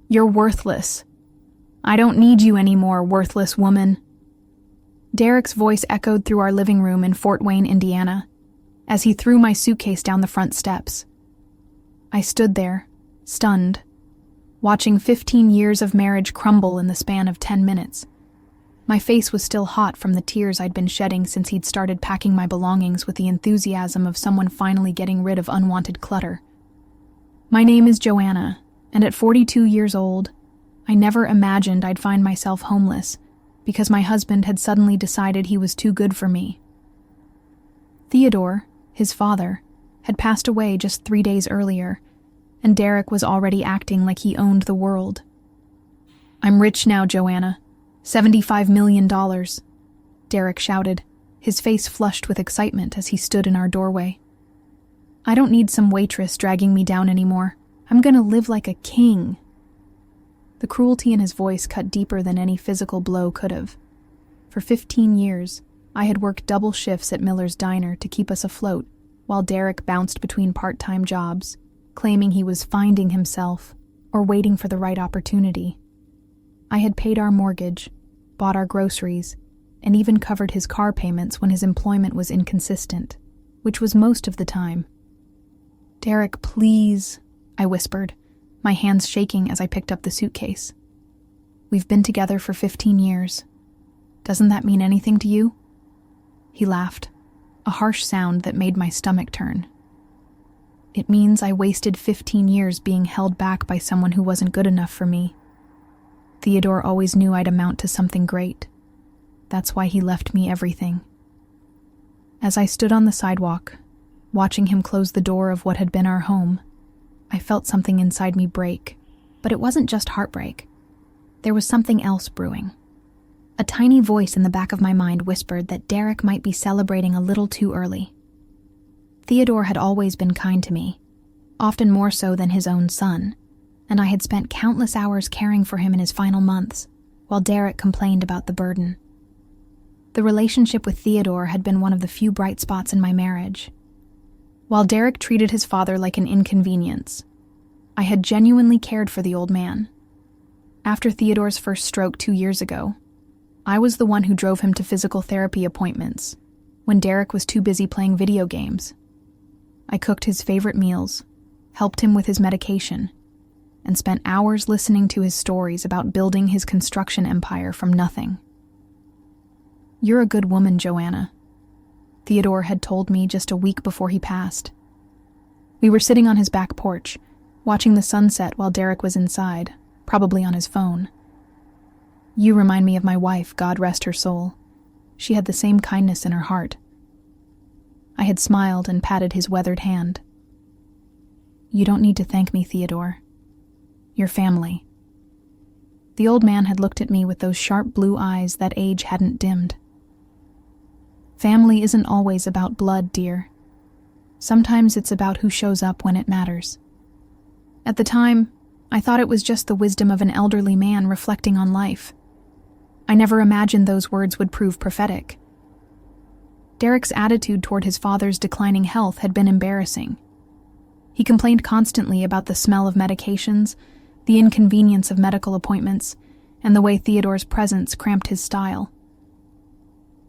You're worthless. I don't need you anymore, worthless woman." Derek's voice echoed through our living room in Fort Wayne, Indiana, as he threw my suitcase down the front steps. I stood there, stunned, watching 15 years of marriage crumble in the span of 10 minutes. My face was still hot from the tears I'd been shedding since he'd started packing my belongings with the enthusiasm of someone finally getting rid of unwanted clutter. My name is Joanna, and at 42 years old, I never imagined I'd find myself homeless because my husband had suddenly decided he was too good for me. Theodore, his father, had passed away just 3 days earlier, and Derek was already acting like he owned the world. "I'm rich now, Joanna. $75 million, Derek shouted, his face flushed with excitement as he stood in our doorway. "I don't need some waitress dragging me down anymore. I'm gonna live like a king." The cruelty in his voice cut deeper than any physical blow could have. For 15 years, I had worked double shifts at Miller's Diner to keep us afloat, while Derek bounced between part-time jobs, claiming he was finding himself or waiting for the right opportunity. I had paid our mortgage, bought our groceries, and even covered his car payments when his employment was inconsistent, which was most of the time. "Derek, please," I whispered, my hands shaking as I picked up the suitcase. "We've been together for 15 years. Doesn't that mean anything to you?" He laughed, a harsh sound that made my stomach turn. "It means I wasted 15 years being held back by someone who wasn't good enough for me. Theodore always knew I'd amount to something great. That's why he left me everything." As I stood on the sidewalk, watching him close the door of what had been our home, I felt something inside me break, but it wasn't just heartbreak. There was something else brewing. A tiny voice in the back of my mind whispered that Derek might be celebrating a little too early. Theodore had always been kind to me, often more so than his own son, and I had spent countless hours caring for him in his final months, while Derek complained about the burden. The relationship with Theodore had been one of the few bright spots in my marriage. While Derek treated his father like an inconvenience, I had genuinely cared for the old man. After Theodore's first stroke 2 years ago, I was the one who drove him to physical therapy appointments when Derek was too busy playing video games. I cooked his favorite meals, helped him with his medication, and spent hours listening to his stories about building his construction empire from nothing. "You're a good woman, Joanna," Theodore had told me just a week before he passed. We were sitting on his back porch, watching the sunset while Derek was inside, probably on his phone. "You remind me of my wife, God rest her soul. She had the same kindness in her heart." I had smiled and patted his weathered hand. "You don't need to thank me, Theodore. Your family." The old man had looked at me with those sharp blue eyes that age hadn't dimmed. "Family isn't always about blood, dear. Sometimes it's about who shows up when it matters." At the time, I thought it was just the wisdom of an elderly man reflecting on life. I never imagined those words would prove prophetic. Derek's attitude toward his father's declining health had been embarrassing. He complained constantly about the smell of medications, the inconvenience of medical appointments, and the way Theodore's presence cramped his style.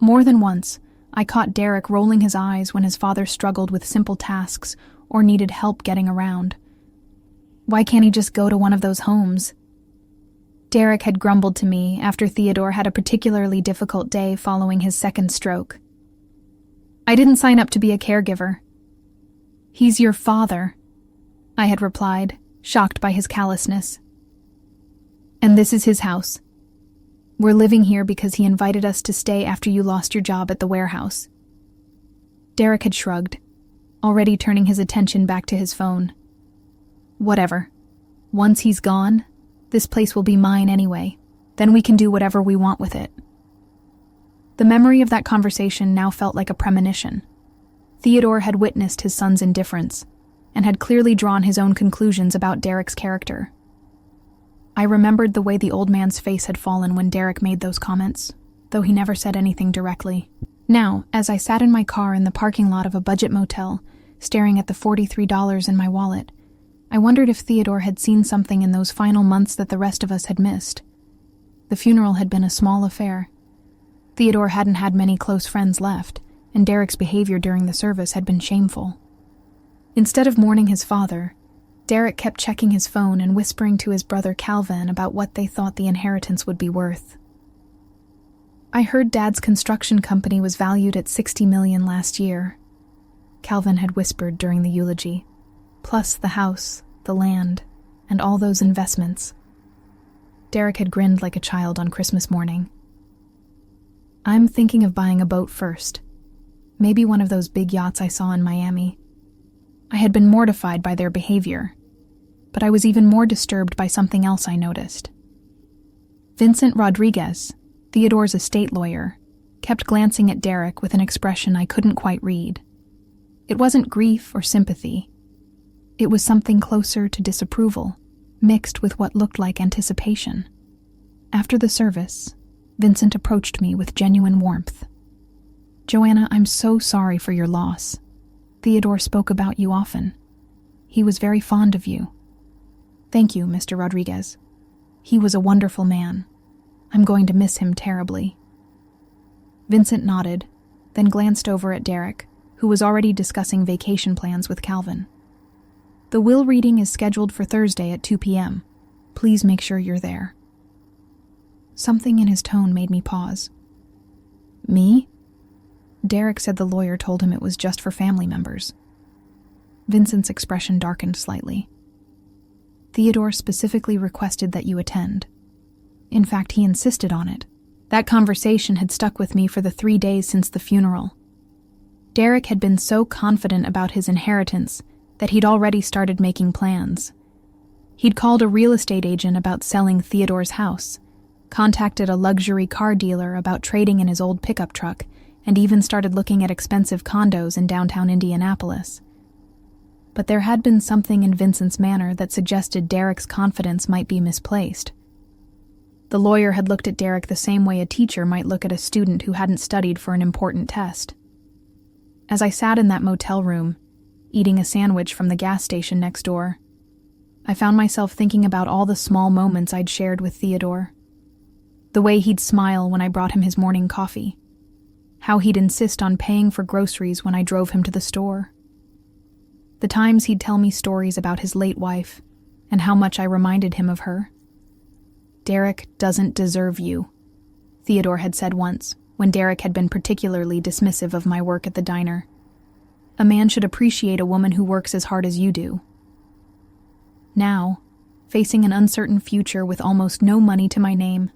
More than once, I caught Derek rolling his eyes when his father struggled with simple tasks or needed help getting around. "Why can't he just go to one of those homes?" Derek had grumbled to me after Theodore had a particularly difficult day following his second stroke. "I didn't sign up to be a caregiver." "He's your father," I had replied, shocked by his callousness. "And this is his house. We're living here because he invited us to stay after you lost your job at the warehouse." Derek had shrugged, already turning his attention back to his phone. "Whatever. Once he's gone, this place will be mine anyway. Then we can do whatever we want with it." The memory of that conversation now felt like a premonition. Theodore had witnessed his son's indifference and had clearly drawn his own conclusions about Derek's character. I remembered the way the old man's face had fallen when Derek made those comments, though he never said anything directly. Now, as I sat in my car in the parking lot of a budget motel, staring at the $43 in my wallet, I wondered if Theodore had seen something in those final months that the rest of us had missed. The funeral had been a small affair. Theodore hadn't had many close friends left, and Derek's behavior during the service had been shameful. Instead of mourning his father, Derek kept checking his phone and whispering to his brother Calvin about what they thought the inheritance would be worth. I heard Dad's construction company was valued at $60 million last year, Calvin had whispered during the eulogy, plus the house, the land, and all those investments. Derek had grinned like a child on Christmas morning. I'm thinking of buying a boat first. Maybe one of those big yachts I saw in Miami. I had been mortified by their behavior, but I was even more disturbed by something else I noticed. Vincent Rodriguez, Theodore's estate lawyer, kept glancing at Derek with an expression I couldn't quite read. It wasn't grief or sympathy. It was something closer to disapproval, mixed with what looked like anticipation. After the service, Vincent approached me with genuine warmth. Joanna, I'm so sorry for your loss. Theodore spoke about you often. He was very fond of you. Thank you, Mr. Rodriguez. He was a wonderful man. I'm going to miss him terribly. Vincent nodded, then glanced over at Derek, who was already discussing vacation plans with Calvin. The will reading is scheduled for Thursday at 2 p.m. Please make sure you're there. Something in his tone made me pause. Me? Derek said the lawyer told him it was just for family members. Vincent's expression darkened slightly. Theodore specifically requested that you attend. In fact, he insisted on it. That conversation had stuck with me for the 3 days since the funeral. Derek had been so confident about his inheritance that he'd already started making plans. He'd called a real estate agent about selling Theodore's house, contacted a luxury car dealer about trading in his old pickup truck, and even started looking at expensive condos in downtown Indianapolis. But there had been something in Vincent's manner that suggested Derek's confidence might be misplaced. The lawyer had looked at Derek the same way a teacher might look at a student who hadn't studied for an important test. As I sat in that motel room, eating a sandwich from the gas station next door, I found myself thinking about all the small moments I'd shared with Theodore. The way he'd smile when I brought him his morning coffee. How he'd insist on paying for groceries when I drove him to the store. The times he'd tell me stories about his late wife and how much I reminded him of her. Derek doesn't deserve you, Theodore had said once, when Derek had been particularly dismissive of my work at the diner. A man should appreciate a woman who works as hard as you do. Now, facing an uncertain future with almost no money to my name,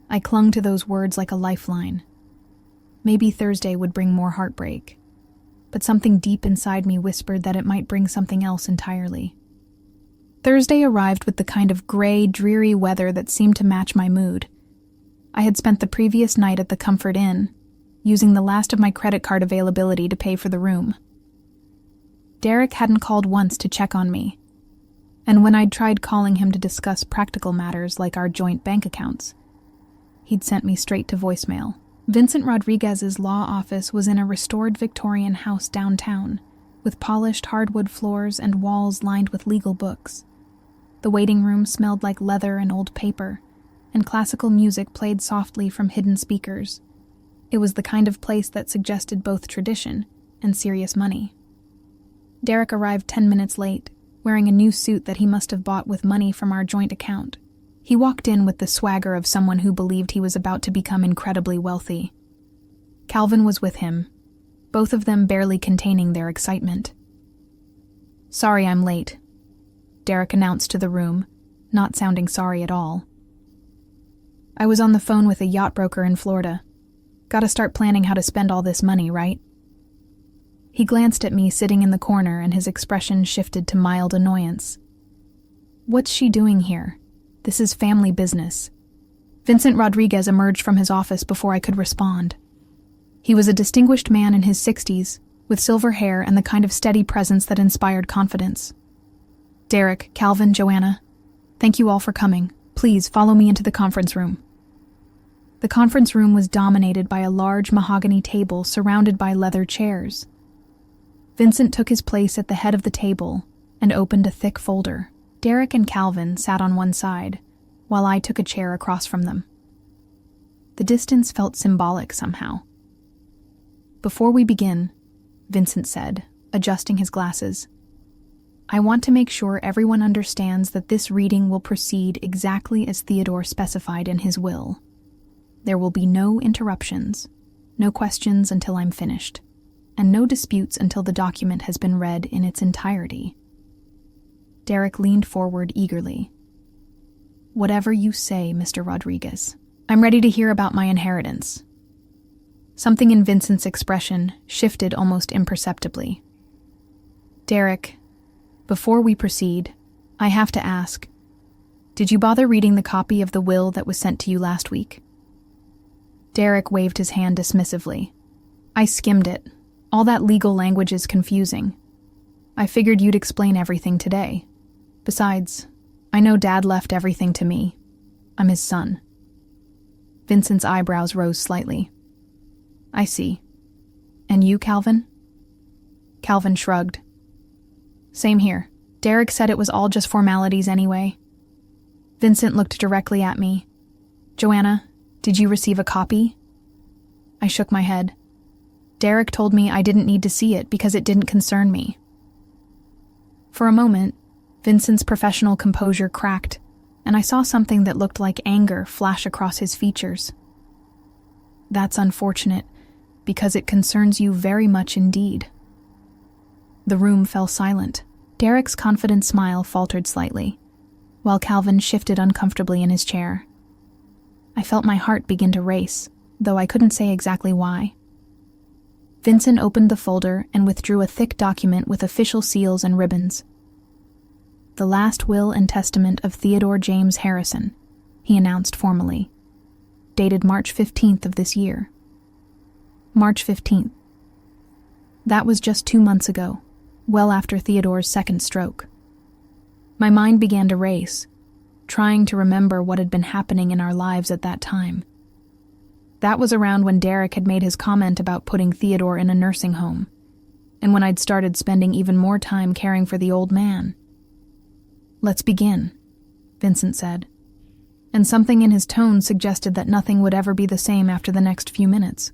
I clung to those words like a lifeline. Maybe Thursday would bring more heartbreak, but something deep inside me whispered that it might bring something else entirely. Thursday arrived with the kind of gray, dreary weather that seemed to match my mood. I had spent the previous night at the Comfort Inn, using the last of my credit card availability to pay for the room. Derek hadn't called once to check on me, and when I'd tried calling him to discuss practical matters like our joint bank accounts, he'd sent me straight to voicemail. Vincent Rodriguez's law office was in a restored Victorian house downtown, with polished hardwood floors and walls lined with legal books. The waiting room smelled like leather and old paper, and classical music played softly from hidden speakers. It was the kind of place that suggested both tradition and serious money. Derek arrived 10 minutes late, wearing a new suit that he must have bought with money from our joint account. He walked in with the swagger of someone who believed he was about to become incredibly wealthy. Calvin was with him, both of them barely containing their excitement. "Sorry I'm late," Derek announced to the room, not sounding sorry at all. "I was on the phone with a yacht broker in Florida. Gotta start planning how to spend all this money, right?" He glanced at me sitting in the corner and his expression shifted to mild annoyance. "What's she doing here? This is family business." Vincent Rodriguez emerged from his office before I could respond. He was a distinguished man in his 60s, with silver hair and the kind of steady presence that inspired confidence. "Derek, Calvin, Joanna, thank you all for coming. Please follow me into the conference room." The conference room was dominated by a large mahogany table surrounded by leather chairs. Vincent took his place at the head of the table, and opened a thick folder. Derek and Calvin sat on one side, while I took a chair across from them. The distance felt symbolic somehow. "Before we begin," Vincent said, adjusting his glasses, "I want to make sure everyone understands that this reading will proceed exactly as Theodore specified in his will. There will be no interruptions, no questions until I'm finished, and no disputes until the document has been read in its entirety." Derek leaned forward eagerly. "Whatever you say, Mr. Rodriguez. I'm ready to hear about my inheritance." Something in Vincent's expression shifted almost imperceptibly. "Derek, before we proceed, I have to ask, did you bother reading the copy of the will that was sent to you last week?" Derek waved his hand dismissively. "I skimmed it. All that legal language is confusing. I figured you'd explain everything today. Besides, I know Dad left everything to me. I'm his son." Vincent's eyebrows rose slightly. "I see. And you, Calvin?" Calvin shrugged. "Same here. Derek said it was all just formalities anyway." Vincent looked directly at me. "Joanna, did you receive a copy?" I shook my head. Derek told me I didn't need to see it because it didn't concern me. For a moment, Vincent's professional composure cracked, and I saw something that looked like anger flash across his features. "That's unfortunate, because it concerns you very much indeed." The room fell silent. Derek's confident smile faltered slightly, while Calvin shifted uncomfortably in his chair. I felt my heart begin to race, though I couldn't say exactly why. Vincent opened the folder and withdrew a thick document with official seals and ribbons. "The last will and testament of Theodore James Harrison," he announced formally, "dated March 15th of this year." March 15th. That was just 2 months ago, well after Theodore's second stroke. My mind began to race, trying to remember what had been happening in our lives at that time. That was around when Derek had made his comment about putting Theodore in a nursing home, and when I'd started spending even more time caring for the old man. "Let's begin," Vincent said, and something in his tone suggested that nothing would ever be the same after the next few minutes.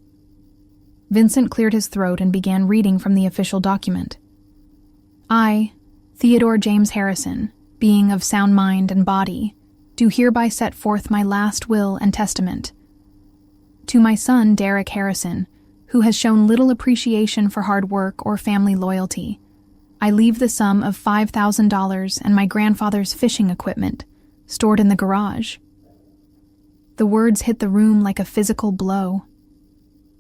Vincent cleared his throat and began reading from the official document. "I, Theodore James Harrison, being of sound mind and body, do hereby set forth my last will and testament. To my son, Derek Harrison, who has shown little appreciation for hard work or family loyalty, I leave the sum of $5,000 and my grandfather's fishing equipment, stored in the garage." The words hit the room like a physical blow.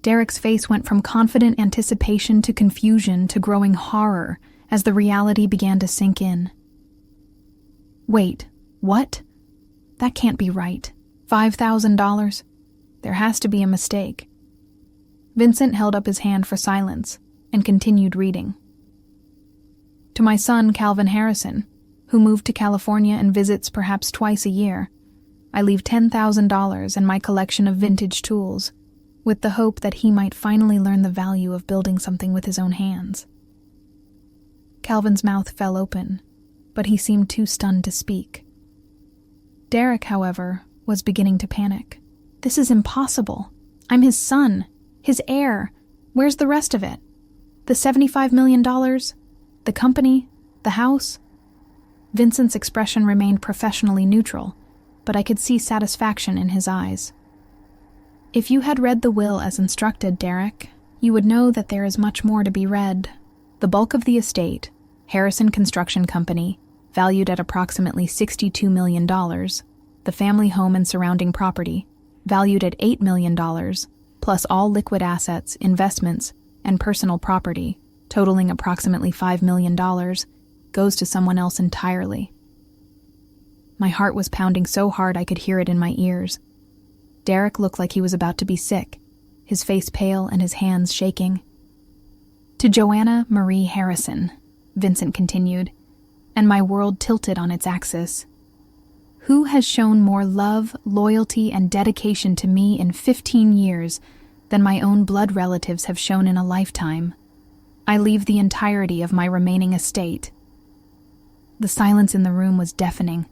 Derek's face went from confident anticipation to confusion to growing horror as the reality began to sink in. "Wait, what? That can't be right. $5,000? There has to be a mistake." Vincent held up his hand for silence and continued reading. "To my son, Calvin Harrison, who moved to California and visits perhaps twice a year, I leave $10,000 and my collection of vintage tools, with the hope that he might finally learn the value of building something with his own hands." Calvin's mouth fell open, but he seemed too stunned to speak. Derek, however, was beginning to panic. "This is impossible. I'm his son, his heir. Where's the rest of it? The $75 million? The company? The house?" Vincent's expression remained professionally neutral, but I could see satisfaction in his eyes. "If you had read the will as instructed, Derek, you would know that there is much more to be read. The bulk of the estate, Harrison Construction Company, valued at approximately $62 million, the family home and surrounding property, valued at $8 million, plus all liquid assets, investments, and personal property, totaling approximately $5 million, goes to someone else entirely." My heart was pounding so hard I could hear it in my ears. Derek looked like he was about to be sick, his face pale and his hands shaking. "To Joanna Marie Harrison," Vincent continued, and my world tilted on its axis, "who has shown more love, loyalty, and dedication to me in 15 years than my own blood relatives have shown in a lifetime. I leave the entirety of my remaining estate." The silence in the room was deafening.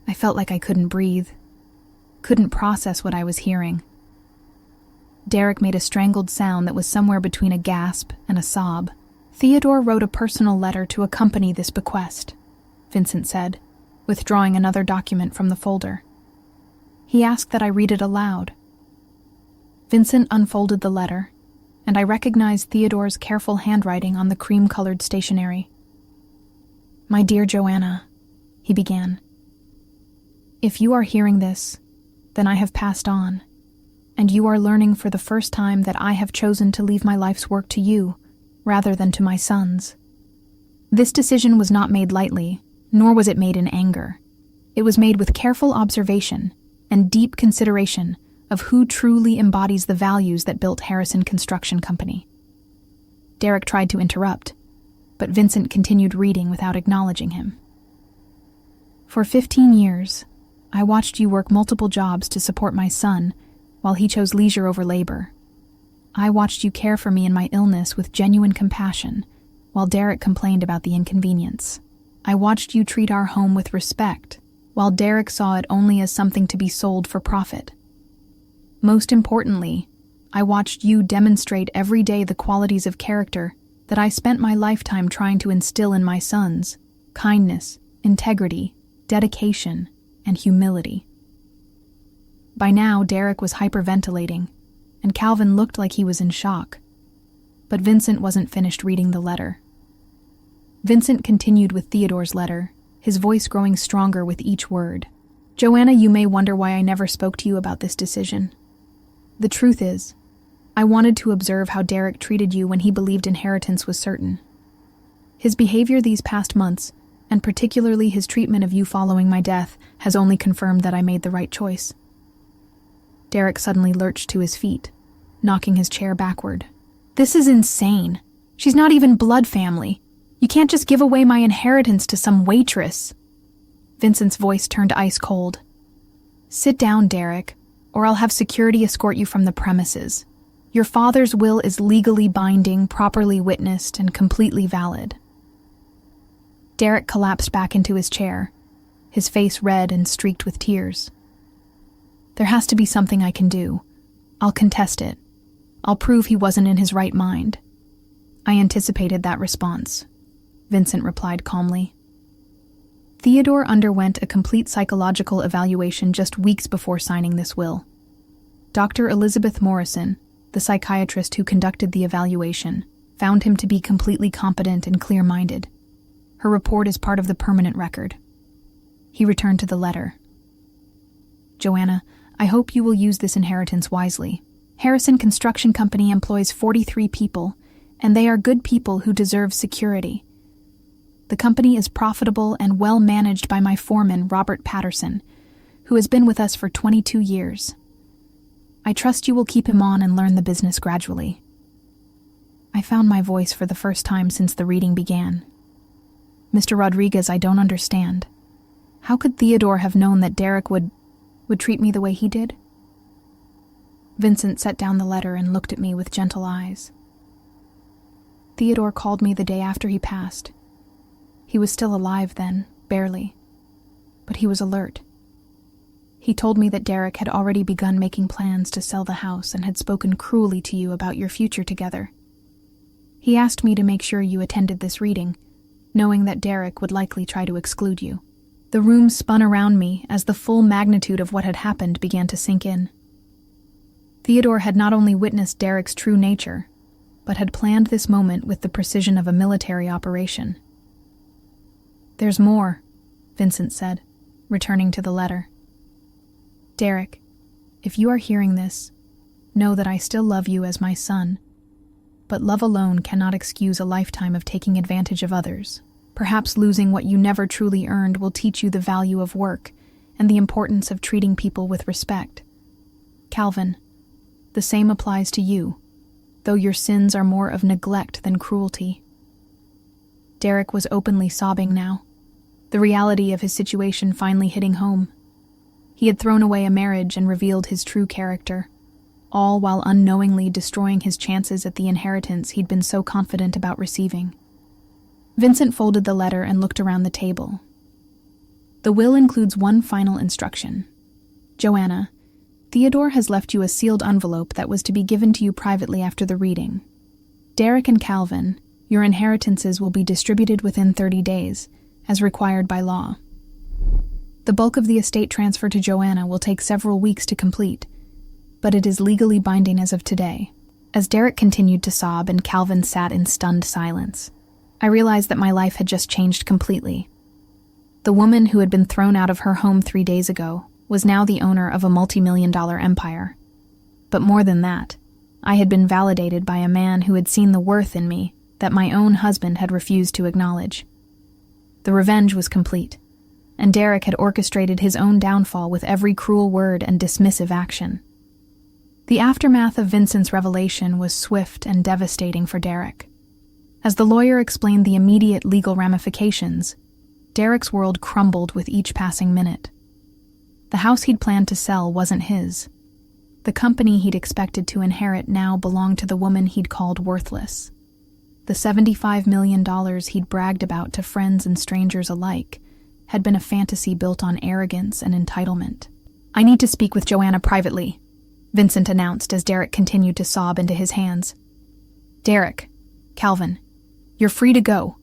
I felt like I couldn't breathe, couldn't process what I was hearing. Derek made a strangled sound that was somewhere between a gasp and a sob. Theodore wrote a personal letter to accompany this bequest, Vincent said, withdrawing another document from the folder. He asked that I read it aloud. Vincent unfolded the letter, and I recognized Theodore's careful handwriting on the cream-colored stationery. "My dear Joanna," he began, "if you are hearing this, then I have passed on, and you are learning for the first time that I have chosen to leave my life's work to you, rather than to my sons. This decision was not made lightly, nor was it made in anger. It was made with careful observation and deep consideration of who truly embodies the values that built Harrison Construction Company." Derek tried to interrupt, but Vincent continued reading without acknowledging him. "For 15 years, I watched you work multiple jobs to support my son while he chose leisure over labor. I watched you care for me in my illness with genuine compassion while Derek complained about the inconvenience. I watched you treat our home with respect while Derek saw it only as something to be sold for profit. Most importantly, I watched you demonstrate every day the qualities of character that I spent my lifetime trying to instill in my sons: kindness, integrity, dedication, and humility." By now, Derek was hyperventilating, and Calvin looked like he was in shock. But Vincent wasn't finished reading the letter. Vincent continued with Theodore's letter, his voice growing stronger with each word. "Joanna, you may wonder why I never spoke to you about this decision. The truth is, I wanted to observe how Derek treated you when he believed inheritance was certain. His behavior these past months, and particularly his treatment of you following my death, has only confirmed that I made the right choice." Derek suddenly lurched to his feet, knocking his chair backward. "This is insane. She's not even blood family. You can't just give away my inheritance to some waitress." Vincent's voice turned ice cold. "Sit down, Derek, or I'll have security escort you from the premises. Your father's will is legally binding, properly witnessed, and completely valid." Derek collapsed back into his chair, his face red and streaked with tears. "There has to be something I can do. I'll contest it. I'll prove he wasn't in his right mind." "I anticipated that response," Vincent replied calmly. Theodore underwent a complete psychological evaluation just weeks before signing this will. Dr. Elizabeth Morrison, the psychiatrist who conducted the evaluation, found him to be completely competent and clear-minded. Her report is part of the permanent record. He returned to the letter. "Joanna, I hope you will use this inheritance wisely. Harrison Construction Company employs 43 people, and they are good people who deserve security. The company is profitable and well managed by my foreman, Robert Patterson, who has been with us for 22 years. I trust you will keep him on and learn the business gradually." I found my voice for the first time since the reading began. "Mr. Rodriguez, I don't understand. How could Theodore have known that Derek would treat me the way he did?" Vincent set down the letter and looked at me with gentle eyes. "Theodore called me the day after he passed. He was still alive then, barely, but he was alert. He told me that Derek had already begun making plans to sell the house and had spoken cruelly to you about your future together. He asked me to make sure you attended this reading, knowing that Derek would likely try to exclude you." The room spun around me as the full magnitude of what had happened began to sink in. Theodore had not only witnessed Derek's true nature, but had planned this moment with the precision of a military operation. "There's more," Vincent said, returning to the letter. "Derek, if you are hearing this, know that I still love you as my son, but love alone cannot excuse a lifetime of taking advantage of others. Perhaps losing what you never truly earned will teach you the value of work and the importance of treating people with respect. Calvin, the same applies to you, though your sins are more of neglect than cruelty." Derek was openly sobbing now, the reality of his situation finally hitting home. He had thrown away a marriage and revealed his true character, all while unknowingly destroying his chances at the inheritance he'd been so confident about receiving. Vincent folded the letter and looked around the table. The will includes one final instruction. Joanna, Theodore has left you a sealed envelope that was to be given to you privately after the reading. Derek and Calvin, your inheritances will be distributed within 30 days, as required by law. The bulk of the estate transfer to Joanna will take several weeks to complete, but it is legally binding as of today. As Derek continued to sob and Calvin sat in stunned silence, I realized that my life had just changed completely. The woman who had been thrown out of her home 3 days ago was now the owner of a multi-million-dollar empire. But more than that, I had been validated by a man who had seen the worth in me that my own husband had refused to acknowledge. The revenge was complete, and Derek had orchestrated his own downfall with every cruel word and dismissive action. The aftermath of Vincent's revelation was swift and devastating for Derek. As the lawyer explained the immediate legal ramifications, Derek's world crumbled with each passing minute. The house he'd planned to sell wasn't his. The company he'd expected to inherit now belonged to the woman he'd called worthless. The $75 million he'd bragged about to friends and strangers alike had been a fantasy built on arrogance and entitlement. "I need to speak with Joanna privately," Vincent announced as Derek continued to sob into his hands. "Derek, Calvin, you're free to go.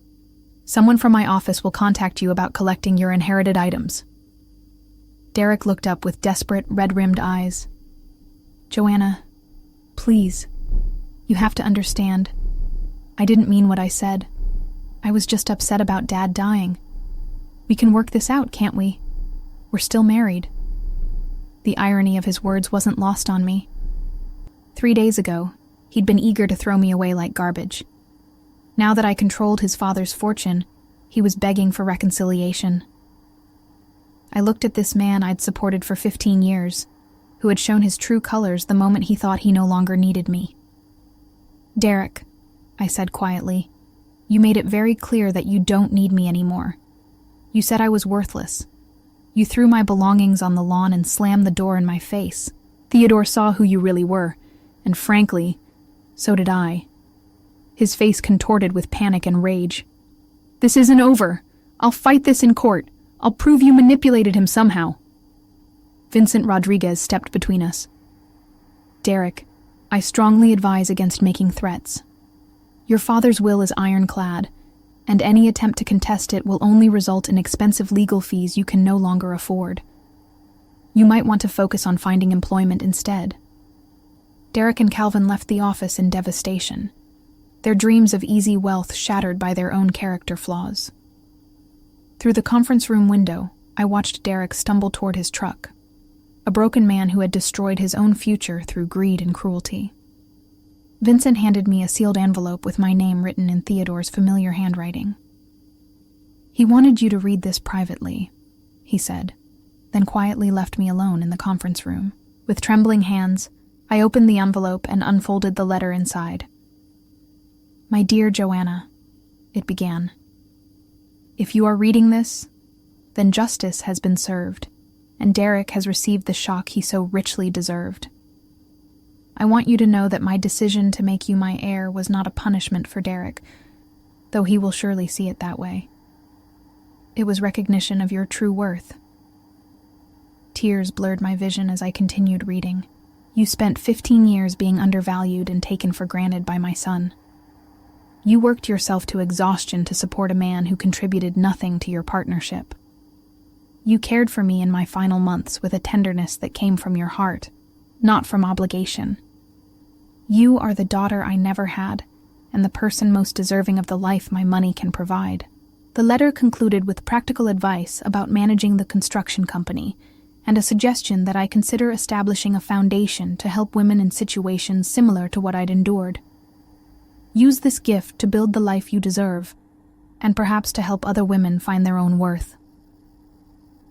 Someone from my office will contact you about collecting your inherited items." Derek looked up with desperate, red-rimmed eyes. "Joanna, please, you have to understand. I didn't mean what I said. I was just upset about Dad dying. We can work this out, can't we? We're still married." The irony of his words wasn't lost on me. 3 days ago, he'd been eager to throw me away like garbage. Now that I controlled his father's fortune, he was begging for reconciliation. I looked at this man I'd supported for 15 years, who had shown his true colors the moment he thought he no longer needed me. "Derek," I said quietly, "you made it very clear that you don't need me anymore. You said I was worthless. You threw my belongings on the lawn and slammed the door in my face. Theodore saw who you really were, and frankly, so did I." His face contorted with panic and rage. "This isn't over. I'll fight this in court. I'll prove you manipulated him somehow." Vincent Rodriguez stepped between us. "Derek, I strongly advise against making threats. Your father's will is ironclad, and any attempt to contest it will only result in expensive legal fees you can no longer afford. You might want to focus on finding employment instead." Derek and Calvin left the office in devastation, their dreams of easy wealth shattered by their own character flaws. Through the conference room window, I watched Derek stumble toward his truck, a broken man who had destroyed his own future through greed and cruelty. Vincent handed me a sealed envelope with my name written in Theodore's familiar handwriting. "He wanted you to read this privately," he said, then quietly left me alone in the conference room. With trembling hands, I opened the envelope and unfolded the letter inside. "My dear Joanna," it began. "If you are reading this, then justice has been served, and Derek has received the shock he so richly deserved. I want you to know that my decision to make you my heir was not a punishment for Derek, though he will surely see it that way. It was recognition of your true worth." Tears blurred my vision as I continued reading. "You spent 15 years being undervalued and taken for granted by my son. You worked yourself to exhaustion to support a man who contributed nothing to your partnership. You cared for me in my final months with a tenderness that came from your heart, not from obligation. You are the daughter I never had, and the person most deserving of the life my money can provide." The letter concluded with practical advice about managing the construction company, and a suggestion that I consider establishing a foundation to help women in situations similar to what I'd endured. Use this gift to build the life you deserve, and perhaps to help other women find their own worth.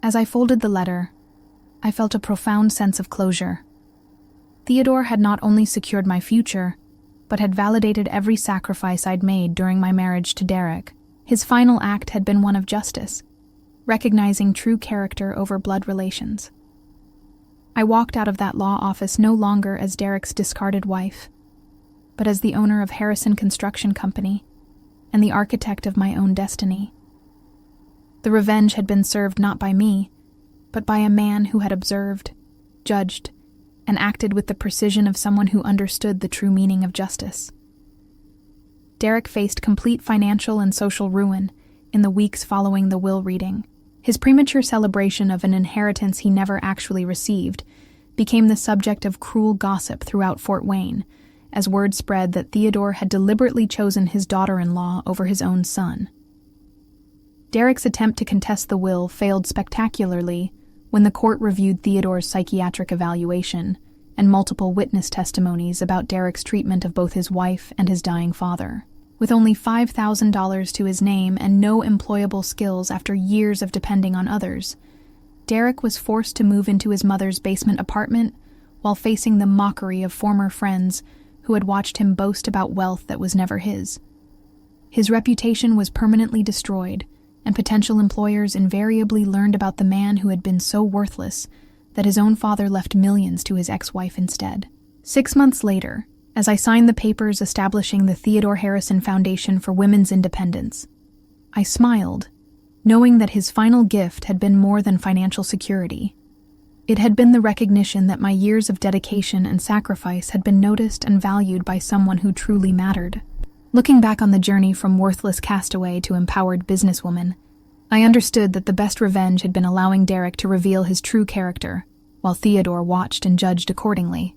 As I folded the letter, I felt a profound sense of closure. Theodore had not only secured my future, but had validated every sacrifice I'd made during my marriage to Derek. His final act had been one of justice, recognizing true character over blood relations. I walked out of that law office no longer as Derek's discarded wife, but as the owner of Harrison Construction Company, and the architect of my own destiny. The revenge had been served not by me, but by a man who had observed, judged, and acted with the precision of someone who understood the true meaning of justice. Derek faced complete financial and social ruin in the weeks following the will reading. His premature celebration of an inheritance he never actually received became the subject of cruel gossip throughout Fort Wayne, as word spread that Theodore had deliberately chosen his daughter-in-law over his own son. Derek's attempt to contest the will failed spectacularly when the court reviewed Theodore's psychiatric evaluation and multiple witness testimonies about Derek's treatment of both his wife and his dying father. With only $5,000 to his name and no employable skills after years of depending on others, Derek was forced to move into his mother's basement apartment while facing the mockery of former friends who had watched him boast about wealth that was never his. His reputation was permanently destroyed, and potential employers invariably learned about the man who had been so worthless that his own father left millions to his ex-wife instead. 6 months later, as I signed the papers establishing the Theodore Harrison Foundation for Women's Independence, I smiled, knowing that his final gift had been more than financial security. It had been the recognition that my years of dedication and sacrifice had been noticed and valued by someone who truly mattered. Looking back on the journey from worthless castaway to empowered businesswoman, I understood that the best revenge had been allowing Derek to reveal his true character, while Theodore watched and judged accordingly.